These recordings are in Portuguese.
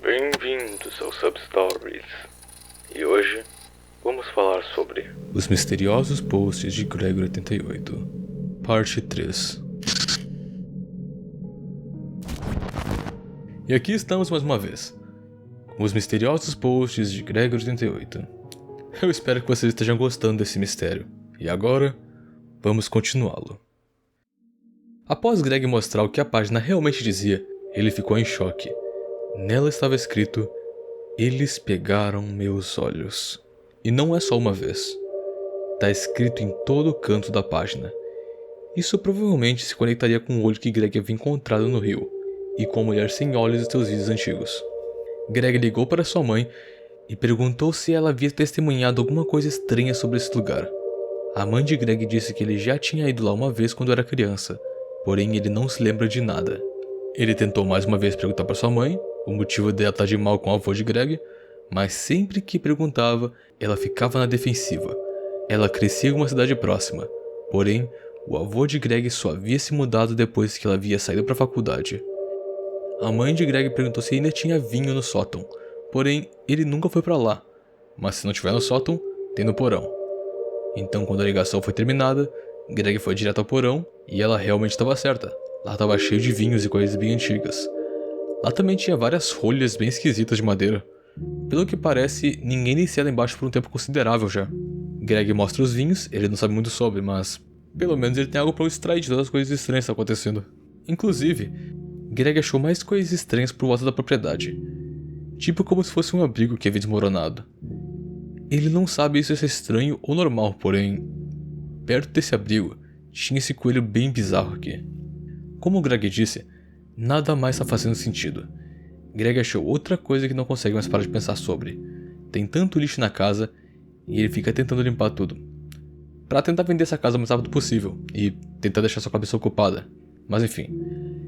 Bem-vindos ao Substories. E hoje vamos falar sobre Os Misteriosos Posts de Gregory 88, Parte 3. E aqui estamos mais uma vez, com os Misteriosos Posts de Gregory 88. Eu espero que vocês estejam gostando desse mistério. E agora, vamos continuá-lo. Após Greg mostrar o que a página realmente dizia, ele ficou em choque. Nela estava escrito: "Eles pegaram meus olhos." E não é só uma vez. Tá escrito em todo o canto da página. Isso provavelmente se conectaria com o olho que Greg havia encontrado no rio, e com a mulher sem olhos de seus vídeos antigos. Greg ligou para sua mãe e perguntou se ela havia testemunhado alguma coisa estranha sobre esse lugar. A mãe de Greg disse que ele já tinha ido lá uma vez quando era criança, porém ele não se lembra de nada. Ele tentou mais uma vez perguntar para sua mãe o motivo dela estar de mal com o avô de Greg, mas sempre que perguntava, ela ficava na defensiva. Ela crescia em uma cidade próxima, porém, o avô de Greg só havia se mudado depois que ela havia saído para a faculdade. A mãe de Greg perguntou se ainda tinha vinho no sótão, porém, ele nunca foi para lá. Mas se não tiver no sótão, tem no porão. Então, quando a ligação foi terminada, Greg foi direto ao porão e ela realmente estava certa. Lá estava cheio de vinhos e coisas bem antigas. Lá também tinha várias rolhas bem esquisitas de madeira. Pelo que parece, ninguém descia lá embaixo por um tempo considerável já. Greg mostra os vinhos, ele não sabe muito sobre, mas pelo menos ele tem algo para o extrair de todas as coisas estranhas que estão acontecendo. Inclusive, Greg achou mais coisas estranhas por volta da propriedade. Tipo como se fosse um abrigo que havia desmoronado. Ele não sabe se isso é estranho ou normal, porém, perto desse abrigo, tinha esse coelho bem bizarro aqui. Como Greg disse, nada mais está fazendo sentido. Greg achou outra coisa que não consegue mais parar de pensar sobre. Tem tanto lixo na casa e ele fica tentando limpar tudo, para tentar vender essa casa o mais rápido possível e tentar deixar sua cabeça ocupada. Mas enfim,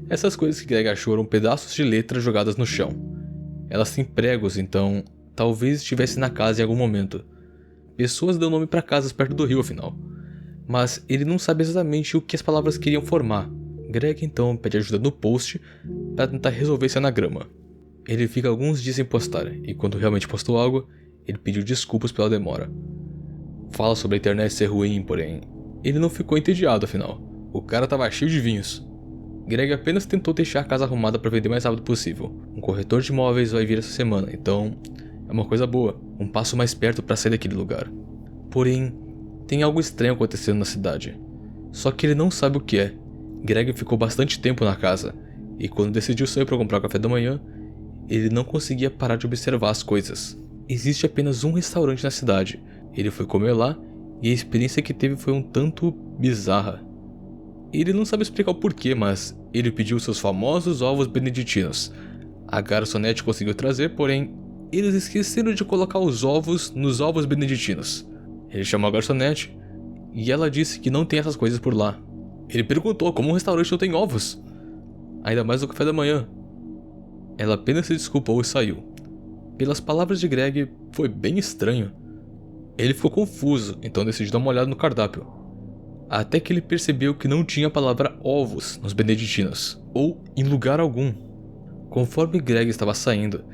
essas coisas que Greg achou eram pedaços de letras jogadas no chão. Elas têm pregos, então talvez estivesse na casa em algum momento. Pessoas dão nome para casas perto do rio, afinal. Mas ele não sabe exatamente o que as palavras queriam formar. Greg então pede ajuda no post para tentar resolver esse anagrama. Ele fica alguns dias sem postar, e quando realmente postou algo, ele pediu desculpas pela demora. Fala sobre a internet ser ruim, porém, ele não ficou entediado afinal. O cara tava cheio de vinhos. Greg apenas tentou deixar a casa arrumada para vender o mais rápido possível. Um corretor de imóveis vai vir essa semana, então é uma coisa boa, um passo mais perto para sair daquele lugar. Porém, tem algo estranho acontecendo na cidade. Só que ele não sabe o que é. Greg ficou bastante tempo na casa, e quando decidiu sair para comprar o café da manhã, ele não conseguia parar de observar as coisas. Existe apenas um restaurante na cidade. Ele foi comer lá, e a experiência que teve foi um tanto bizarra. Ele não sabe explicar o porquê, mas ele pediu seus famosos ovos beneditinos. A garçonete conseguiu trazer, porém, eles esqueceram de colocar os ovos nos ovos beneditinos. Ele chamou a garçonete, e ela disse que não tem essas coisas por lá. Ele perguntou como um restaurante não tem ovos, ainda mais no café da manhã. Ela apenas se desculpou e saiu. Pelas palavras de Greg, foi bem estranho. Ele ficou confuso, então decidiu dar uma olhada no cardápio. Até que ele percebeu que não tinha a palavra ovos nos beneditinos, ou em lugar algum. Conforme Greg estava saindo,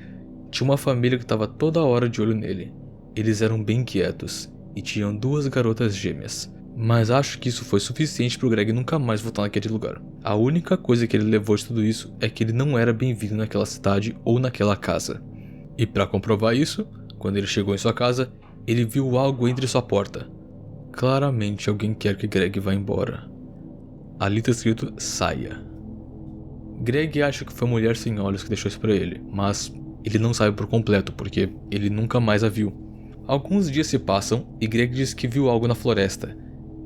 tinha uma família que estava toda hora de olho nele. Eles eram bem quietos e tinham 2 garotas gêmeas. Mas acho que isso foi suficiente para o Greg nunca mais voltar naquele lugar. A única coisa que ele levou de tudo isso é que ele não era bem-vindo naquela cidade ou naquela casa. E para comprovar isso, quando ele chegou em sua casa, ele viu algo entre sua porta. Claramente alguém quer que Greg vá embora. Ali está escrito saia. Greg acha que foi a mulher sem olhos que deixou isso para ele, mas ele não sabe por completo porque ele nunca mais a viu. Alguns dias se passam e Greg diz que viu algo na floresta.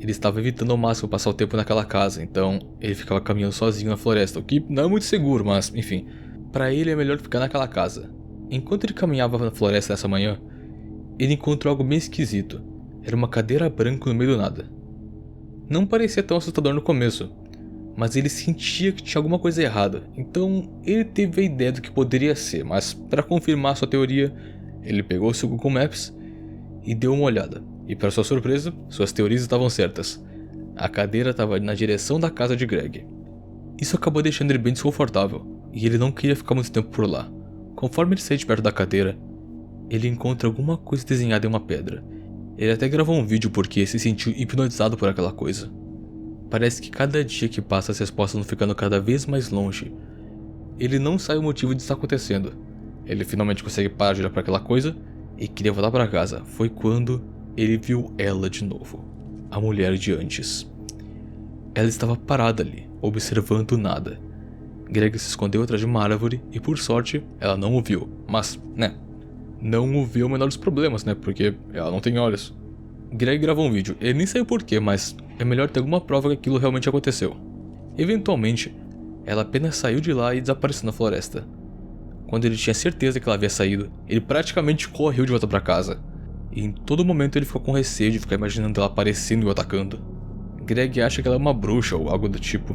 Ele estava evitando ao máximo passar o tempo naquela casa, então ele ficava caminhando sozinho na floresta, o que não é muito seguro, mas enfim. Para ele é melhor ficar naquela casa. Enquanto ele caminhava na floresta essa manhã, ele encontrou algo bem esquisito. Era uma cadeira branca no meio do nada. Não parecia tão assustador no começo, mas ele sentia que tinha alguma coisa errada, então ele teve a ideia do que poderia ser, mas para confirmar sua teoria, ele pegou seu Google Maps e deu uma olhada. E para sua surpresa, suas teorias estavam certas. A cadeira estava na direção da casa de Greg. Isso acabou deixando ele bem desconfortável, e ele não queria ficar muito tempo por lá. Conforme ele sai de perto da cadeira, ele encontra alguma coisa desenhada em uma pedra. Ele até gravou um vídeo porque se sentiu hipnotizado por aquela coisa. Parece que cada dia que passa as respostas vão ficando cada vez mais longe. Ele não sabe o motivo disso estar acontecendo. Ele finalmente consegue parar de olhar para aquela coisa e queria voltar para casa. Foi quando ele viu ela de novo, a mulher de antes. Ela estava parada ali, observando nada. Greg se escondeu atrás de uma árvore e, por sorte, ela não o viu. Mas, não o viu o menor dos problemas, porque ela não tem olhos. Greg gravou um vídeo, ele nem saiu porquê, mas é melhor ter alguma prova que aquilo realmente aconteceu. Eventualmente, ela apenas saiu de lá e desapareceu na floresta. Quando ele tinha certeza que ela havia saído, ele praticamente correu de volta para casa. E em todo momento ele ficou com receio de ficar imaginando ela aparecendo e o atacando. Greg acha que ela é uma bruxa ou algo do tipo.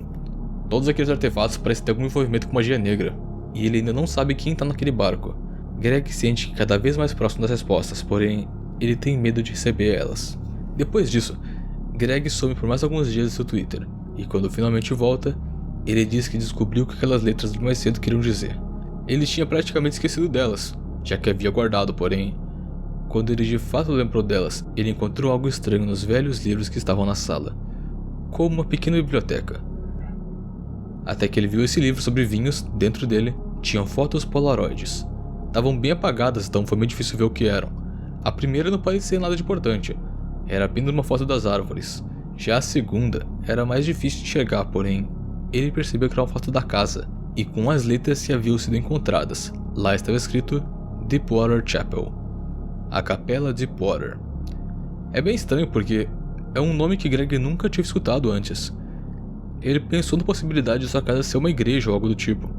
Todos aqueles artefatos parecem ter algum envolvimento com magia negra, e ele ainda não sabe quem está naquele barco. Greg sente que cada vez mais próximo das respostas, porém, ele tem medo de receber elas. Depois disso, Greg some por mais alguns dias do seu Twitter, e quando finalmente volta, ele diz que descobriu o que aquelas letras do mais cedo queriam dizer. Ele tinha praticamente esquecido delas, já que havia guardado, porém, quando ele de fato lembrou delas, ele encontrou algo estranho nos velhos livros que estavam na sala, como uma pequena biblioteca. Até que ele viu esse livro sobre vinhos, dentro dele tinham fotos polaroides. Estavam bem apagadas, então foi meio difícil ver o que eram. A primeira não parecia nada de importante, era apenas uma foto das árvores. Já a segunda era mais difícil de enxergar, porém, ele percebeu que era uma foto da casa, e com as letras que haviam sido encontradas. Lá estava escrito Deepwater Chapel, a Capela Deepwater. É bem estranho porque é um nome que Greg nunca tinha escutado antes. Ele pensou na possibilidade de sua casa ser uma igreja ou algo do tipo.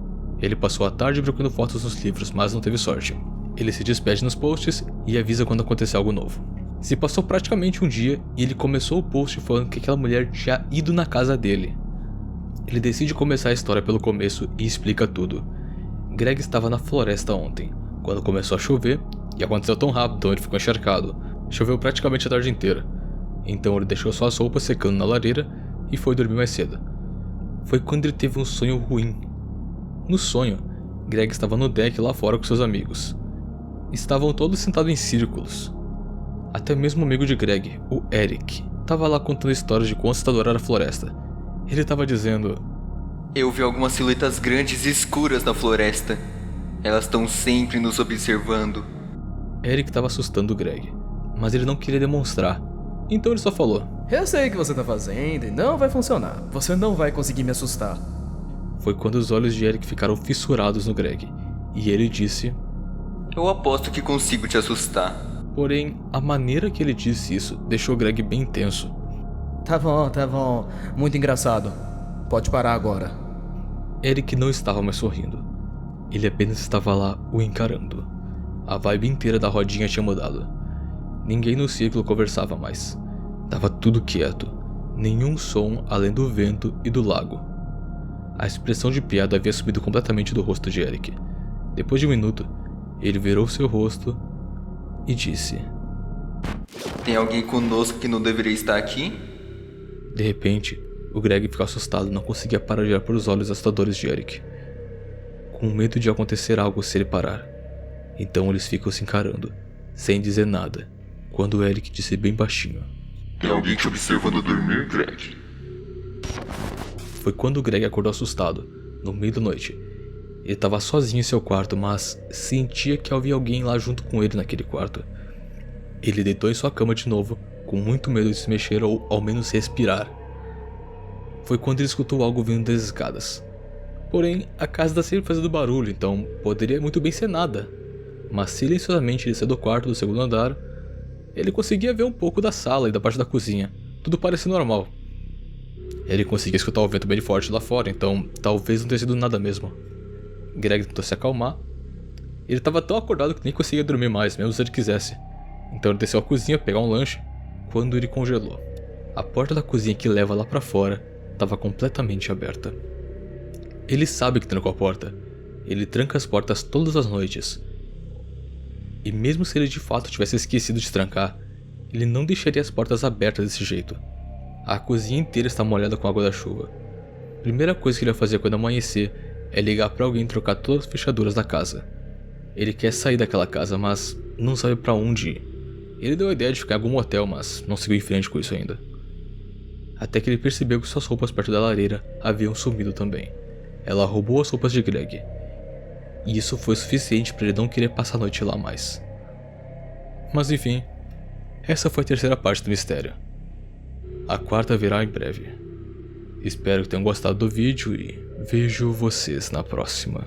Ele passou a tarde procurando fotos nos livros, mas não teve sorte. Ele se despede nos posts e avisa quando acontecer algo novo. Se passou praticamente um dia e ele começou o post falando que aquela mulher tinha ido na casa dele. Ele decide começar a história pelo começo e explica tudo. Greg estava na floresta ontem, quando começou a chover, e aconteceu tão rápido, então ele ficou encharcado. Choveu praticamente a tarde inteira. Então ele deixou suas roupas secando na lareira e foi dormir mais cedo. Foi quando ele teve um sonho ruim. No sonho, Greg estava no deck lá fora com seus amigos. Estavam todos sentados em círculos. Até mesmo o amigo de Greg, o Eric, estava lá contando histórias de quão assustadora era a floresta. Ele estava dizendo: Eu vi algumas silhuetas grandes e escuras na floresta. Elas estão sempre nos observando. Eric estava assustando Greg, mas ele não queria demonstrar. Então ele só falou: Eu sei o que você tá fazendo e não vai funcionar. Você não vai conseguir me assustar. Foi quando os olhos de Eric ficaram fissurados no Greg, e ele disse: Eu aposto que consigo te assustar. Porém, a maneira que ele disse isso deixou Greg bem tenso. Tá bom. Muito engraçado. Pode parar agora. Eric não estava mais sorrindo. Ele apenas estava lá o encarando. A vibe inteira da rodinha tinha mudado. Ninguém no círculo conversava mais. Tava tudo quieto. Nenhum som além do vento e do lago. A expressão de piada havia sumido completamente do rosto de Eric. Depois de um minuto, ele virou seu rosto e disse: Tem alguém conosco que não deveria estar aqui? De repente, o Greg ficou assustado e não conseguia parar de olhar para os olhos assustadores de Eric, com medo de acontecer algo se ele parar. Então eles ficam se encarando, sem dizer nada, quando Eric disse bem baixinho: Tem alguém te observando dormir, Greg? Foi quando o Greg acordou assustado, no meio da noite. Ele estava sozinho em seu quarto, mas sentia que havia alguém lá junto com ele naquele quarto. Ele deitou em sua cama de novo, com muito medo de se mexer ou ao menos respirar. Foi quando ele escutou algo vindo das escadas. Porém, a casa está sempre fazendo barulho, então poderia muito bem ser nada. Mas silenciosamente ele saiu do quarto do segundo andar. Ele conseguia ver um pouco da sala e da parte da cozinha. Tudo parecia normal. Ele conseguia escutar o vento bem forte lá fora, então talvez não tenha sido nada mesmo. Greg tentou se acalmar. Ele estava tão acordado que nem conseguia dormir mais, mesmo se ele quisesse. Então ele desceu à cozinha pegar um lanche, quando ele congelou. A porta da cozinha que leva lá pra fora estava completamente aberta. Ele sabe que trancou a porta. Ele tranca as portas todas as noites. E mesmo se ele de fato tivesse esquecido de trancar, ele não deixaria as portas abertas desse jeito. A cozinha inteira está molhada com água da chuva. A primeira coisa que ele vai fazer quando amanhecer é ligar para alguém trocar todas as fechaduras da casa. Ele quer sair daquela casa, mas não sabe pra onde ir. Ele deu a ideia de ficar em algum hotel, mas não seguiu em frente com isso ainda. Até que ele percebeu que suas roupas perto da lareira haviam sumido também. Ela roubou as roupas de Greg. E isso foi suficiente para ele não querer passar a noite lá mais. Mas enfim, essa foi a terceira parte do mistério. A quarta virá em breve. Espero que tenham gostado do vídeo e vejo vocês na próxima.